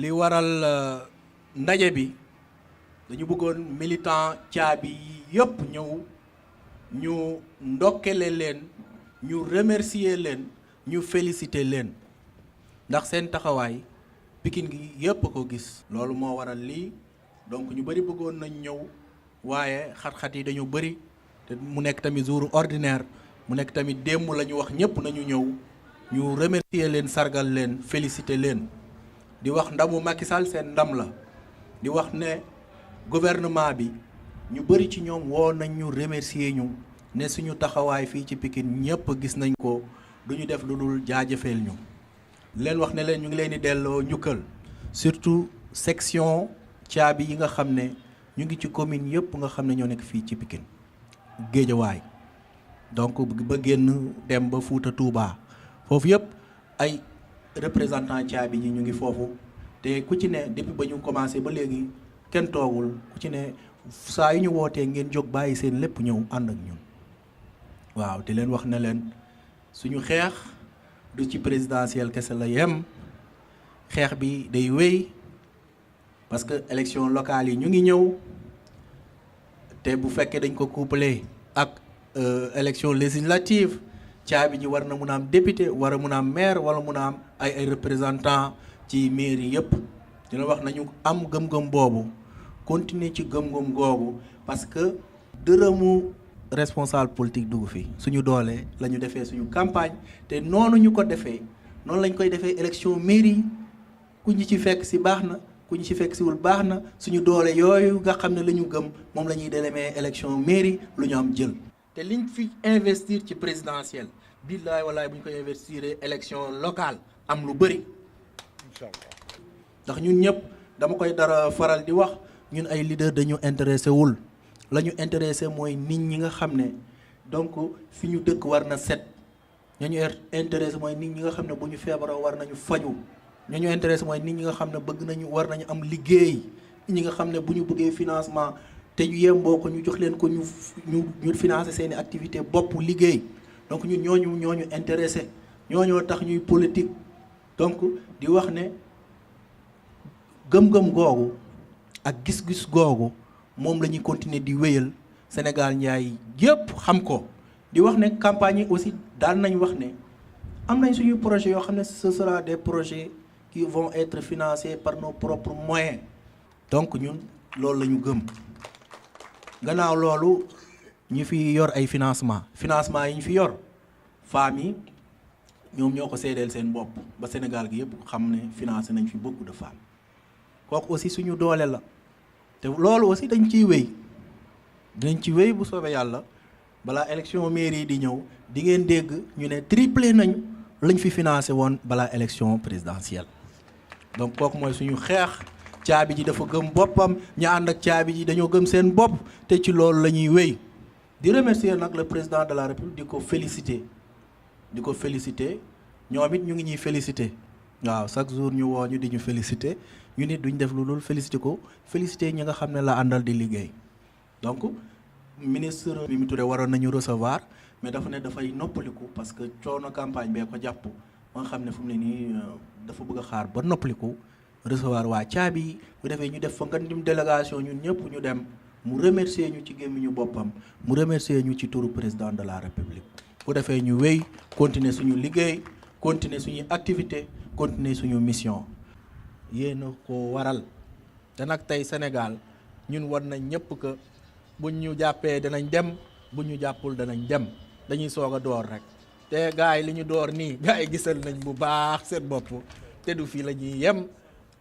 li waral ndaje bi dañu bëggoon militant caabi yi yëpp ñëw ñu ndokkele leen ñu remercier leen ñu féliciter leen ndax seen taxawaay Pikine gi yëpp ko gis. loolu moo waral lii donc ñu bëri bëggoon nañ ñëw waaye xat-xat yi dañu bëri te mu nekk tamit jour ordinaire mu nekk tamit démb la ñu wax ñëpp nañu ñëw ñu remercier leen sargal leen féliciter leen di wax ndamu Macky Sall seen ndam la di wax ne gouvernement bi ñu bëri ci ñoom woo nañ ñu remercier ñu ne suñu taxawaay fii ci Pikine ñëpp gis nañ ko du ñu def lu dul jaajëfeel ñu leen wax ne leen ñu ngi leen di delloo njukkal surtout section caabi yi nga xam ne ñu ngi ci commune yëpp nga xam ne ñoo nekk fii ci Pikine Géejawaay donc ba génn dem ba Fuuta Touba foofu yëpp ay représentant caabi ñi ñu ngi foofu te ku ci ne depuis ba ñu commencé ba léegi kenn toogul ku ci ne saa yu ñu wootee ngeen jóg bàyyi seen lépp ñëw ànd ak ñun waaw di leen wax ne leen suñu xeex du ci présidentielle kese la yem xeex bi day wéy parce que élection locale yi ñu ngi ñëw te bu fekkee dañ ko couplé ak élection législative caabi ji war na mun a am député war a mun a am maire wala mun a am ay représentant ci mairie yëpp dina wax nañu am gëm-gëm boobu continuer ci gëm-gëm googu parce que dërëmu responsable politique dugg fi suñu doole la ñu defee suñu campagne te noonu ñu ko defee noonu lañ koy defee élection mairie ku ñu ci fekk si baax na ku ñu ci fekk siwul baax na suñu doole yooyu nga xam ne la ñu gëm moom la ñuy demee élection mairie lu ñu am jël. te liñ fi investir ci présidentielle billaay walaay bu ñu koy investir élection locale am lu bëri. incha allah ndax ñun ñëpp dama koy dara faral di wax ñun ay leader dañu intéressé wul la ñu intéressé mooy nit ñi nga xam ne donc fi ñu dëkk war na set ñañu intéressé mooy nit ñi nga xam ne bu ñu feebaroo war nañu faju ñañu intéressé mooy nit ñi nga xam ne bëgg nañu war nañu am liggéey ñi nga xam ne bu ñu bëggee financement te ñu yemboo ko ñu jox leen ko ñu financer seeni activité bopp liggéey donc ñun ñooñu intéressé ñooñoo tax ñuy politique donc di wax ne gëm-gëm googu ak gis-gis googu moom la ñuy continuer di wéyal Sénégal njaay yëpp xam ko di wax ne campagne yi aussi daan nañ wax ne am nañ suñuy projets yoo xam ne ce sera des projets qui vont être financés par nos propres moyens donc ñun loolu la ñu gëm gannaaw loolu ñu fi yor ay financement yi ñu fi yor femmes yi ñoom ñoo ko seedeel seen bopp ba Sénégal gi yëpp xam ne financé nañ fi beaucoup de femmes kooku aussi suñu doole la te loolu aussi dañ ciy wéy dinañ ci wéy bu soobee yàlla balaa élection mairie yi di ñëw di ngeen dégg ñu ne triplé nañu lañ fi financé woon balaa élection présidentielle donc kooku mooy suñu xeex caabi ji dafa gëm boppam ña ànd ak caabi ji dañoo gëm seen bopp te ci loolu la ñuy wéy di remercier nag le président de la république di ko féliciter ñoom it ñu ngi ñuy féliciter waaw chaque jour ñu woo ñu di ñu féliciter ñu nit duñ def lu dul féliciter ñi nga xam ne la àndal di liggéey donc ministre Mimi Touré waroon nañu recevoir mais dafa ne dafay noppaliku parce que coono campagne bee ko jàpp ba nga xam ne fu mu ne nii dafa bëgg a xaar ba noppaliku recevoir waa caabi yi bu defee ñu def fa nga dim délégation ñun ñëpp ñu dem mu remercier ñu ci gémmiñu boppam mu remercier ñu ci turu président de la république bu defee ñu wéy continuer suñu liggéey continuer suñu activité continuer suñu mission yéen a ko waral te nag tey Sénégal ñun war nañ ñëpp que buñ ñu jàppee danañ dem buñ ñu jàppul danañ dem dañuy soog a door rek te gars yi li ñu door nii gars yi gisal nañ bu baax seen bopp te du fii la ñuy yem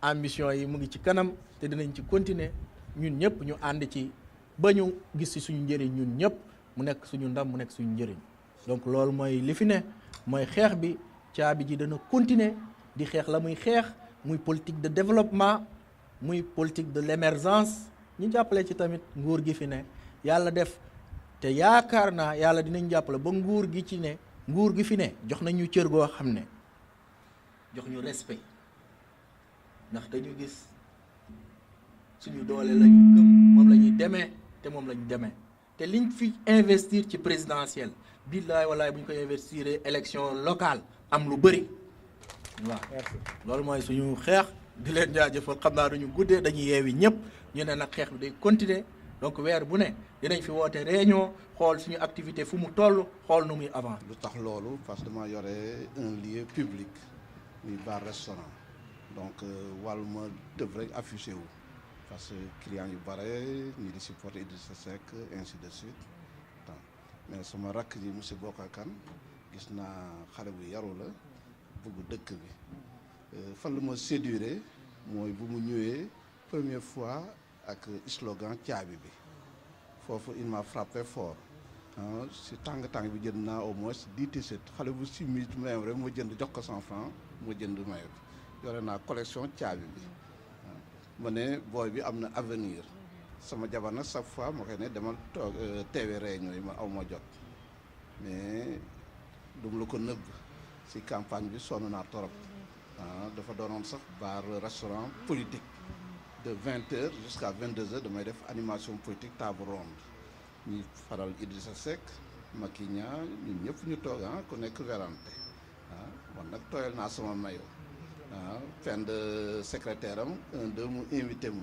ambition yi mu ngi ci kanam te dinañ ci continuer ñun ñëpp ñu ànd ci ba ñu gis ci suñu njëriñ ñun ñëpp mu nekk suñu ndam mu nekk suñu njëriñ donc loolu mooy li fi ne mooy xeex bi caabi ji dana continuer di xeex la muy xeex muy politique de développement muy politique de l'émergence ñu jàppale ci tamit nguur gi fi ne yàlla def te yaakaar naa yàlla dinañ jàppale ba nguur gi fi ne jox nañu cër goo xam ne jox ñu respect ndax dañu gis suñu doole lañu gëm moom la ñuy demee te moom la ñu demee te liñ fi investir ci présidentielle billaay walaay bu ñu koy investir élection locale am lu bëri waaw loolu mooy suñu xeex di leen jaajëfal xam naa duñu guddee dañuy yeewi ñëpp ñu ne nag xeex bi day continuer donc weer bu ne dinañ fi woote réunion xool suñu activité fu mu toll xool nu muy avancer. lu tax loolu parce que dama yore un lieu public muy bar restaurant donc wàlluma tëb rek affiché wu parce que clients yu bare ñi di supporter Idrissa Seck ainsi de suite mais sama rakk ji monsieur Bokar Kane gis naa xale bu yaru la bëgg dëkk bi fan la ma séduire mooy bu mu ñëwee première fois ak slogan caabi bi foofu il m'a frappé fort si tàng bi jënd naa au moins 10 t-shirt xale bu 6 minutes mayoom rek ma jënd jox ko 100 francs ma jënd mayo bi yore naa collection caabi bi ma ne booy bi am na avenir sama jabar nag chaque fois ma koy ne demal toog teewe réunion yi ma aw ma jot mais dum la ko nëbb si campagne bi sonn naa torop dafa doonoon sax bar restaurant politique de 20h jusqu'à 22h damay def animation politique table ronde ñuy faral Idrissa Seck Macky Niang ñun ñëpp ñu toog ku nekk werante man nag tooyal naa sama mayo fin de secrétaire am 1-2 mu invité mu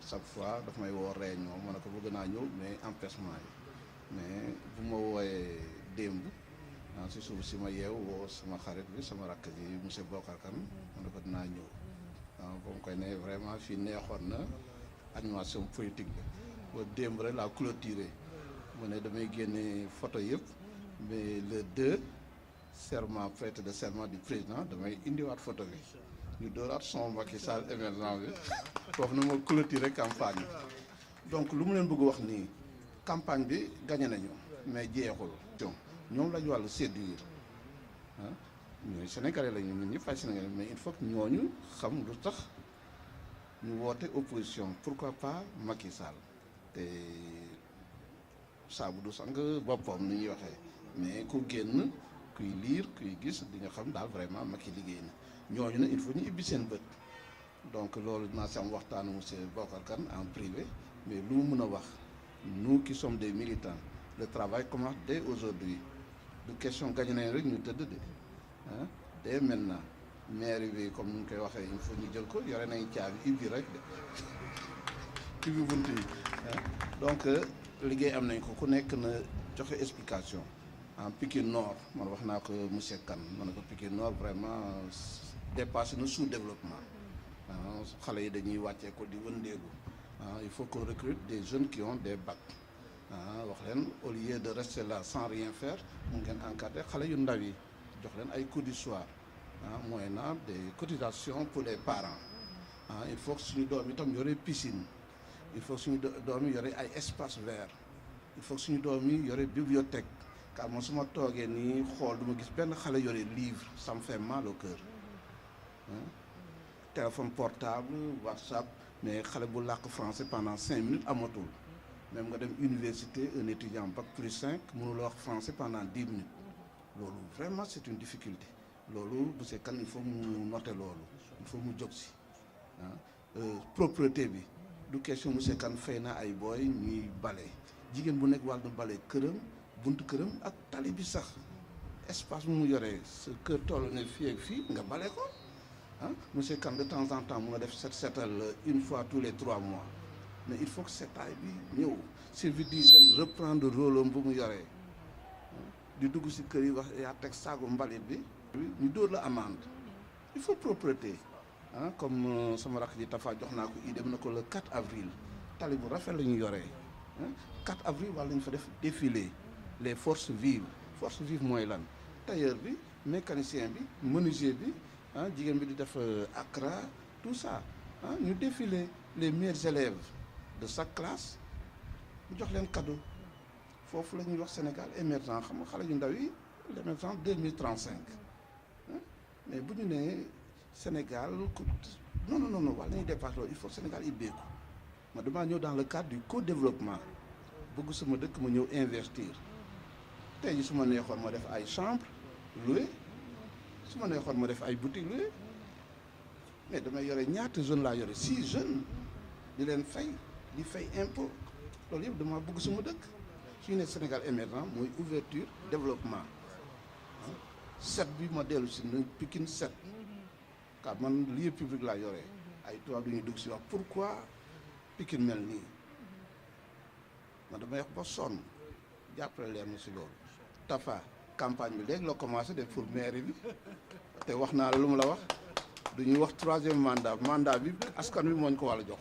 chaque fois daf may woo réunion ma ne ko bëgg naa ñëw mais empêchement yi mais bu ma wooyee démb si suuf si ma yeew woo sama xarit bi sama rakk ji monsieur Bokar Kane ma ne ko dinaa ñëw ba mu koy ne vraiment fii neexoon na animation politique bi ba démb rek laa clôturé mu ne damay génne photo yëpp mais le 2 serment prêté de serment du président damay indiwaat photo bi ñu dooraat son Macky Sall émergent bi foofu na ma clôturé campagne donc lu mu leen bëgg wax nii campagne bi gagné nañu mais jeexul ñoom lañu wàllu séduire ñooy sénégalais lañu ñun ñëpp ay sénégalais mais il faut que ñooñu xam lu tax ñu woote opposition pourquoi pas Macky Sall te saabu du sang boppam ni ñuy waxee mais ku génn kuy liir kuy gis di nga xam daal vraiment Macky liggéey na ñooñu ne il faut ñu ibbi seen bët donc loolu dinaa si am waxtaanu monsieur Bokar Kane en privé mais lu mu mën a wax nous qui sommes des militants le travail commence dès aujourd'hui du question gagné nañ rek ñu tëdd de dès maintenant maire bi comme ni ñu koy waxee il faut ñu jël ko yore nañ caabi ibbi rek de ibbi bunt yi donc liggéey am nañ ko ku nekk na joxe explication en Pikine Nord man wax naa ko monsieur Kane ma ne ko Pikine Nord vraiment dépassé na sous-développement xale yi dañuy wàccee ko di wëndeelu il faut qu'on recrute des jeunes qui ont des bacs wax leen au lieu de rester là sans rien faire mu ngeen encadré xale yu ndaw yi jox leen ay cours du soir moyennant des cotisations pour les parents il faut que suñu doom itam yore piscine il faut que suñu doom yi yore ay espace vert il faut que suñu doom yi yore bibliothèque car man su ma toogee nii xool du ma gis benn xale yore livre ça me fait mal au cœur téléphone portable WhatsApp mais xale bu làkk français pendant 5 minutes amatul même nga dem université un étudiant bac plus 5 mënuloo wax français pendant 10 minutes loolu vraiment c'est une difficulté loolu monsieur Kane il faut mu noter loolu il faut mu jóg si propreté bi du question monsieur Kane fay na ay booy ñuy bale jigéen bu nekk wàll na bale këram buntu këram ak tali bi sax espace mu yoree sa kër toll ne fii ak fii nga bale ko monsieur Kane de temps en temps mun a def setal une fois tous les 3 mois mais il faut que setaay bi ñëw service d'hygiène reprendre rôle am bu mu yoree di dugg si kër yi wax yaa teg saagu mbalit bi ñu dóor la amende il faut propreté comme sama rakk ji Tafa jox naa ko idée na ko le 4 avril tali bu rafet la ñu yoree 4 avril wala ñu fa def défilé les forces vives mooy lan tailleur bi mécanicien bi menuisier bi jigéen bi di def accra tout ça ñu défilé les meilleurs élèves de chaque classe ñu jox leen cadeau foofu la ñuy wax Sénégal émergent xam nga xale yu ndaw yi l'émergent 2035 mais bu ñu nee Sénégal non wala ñuy dépassé loolu il faut Sénégal ibbeeku ma damaa ñëw dans le cadre du co-développement bëgg sama dëkk ma ñëw investir tey ji su ma neexoon ma def ay chambre loué su ma neexoon ma def ay boutique loué mais damay yore ñaata jeunes laa yore 6 jeunes di leen fay di fay impôt loolu yëpp dama bëgg sama dëkk su ñu ne Sénégal émergent mooy ouverture développement set bi ma dellu si na Pikine set car man lieu public laa yore ay tubaab du ñuy dugg si wax pourquoi Pikine mel nii man damay wax ba sonn jàppale leen ma si loolu. Tafa campagne bi léegi la commencé def pour mairie bi te wax naa la lu mu la wax du ñuy wax 3e mandat bi askan bi mooñ ko wàlla jox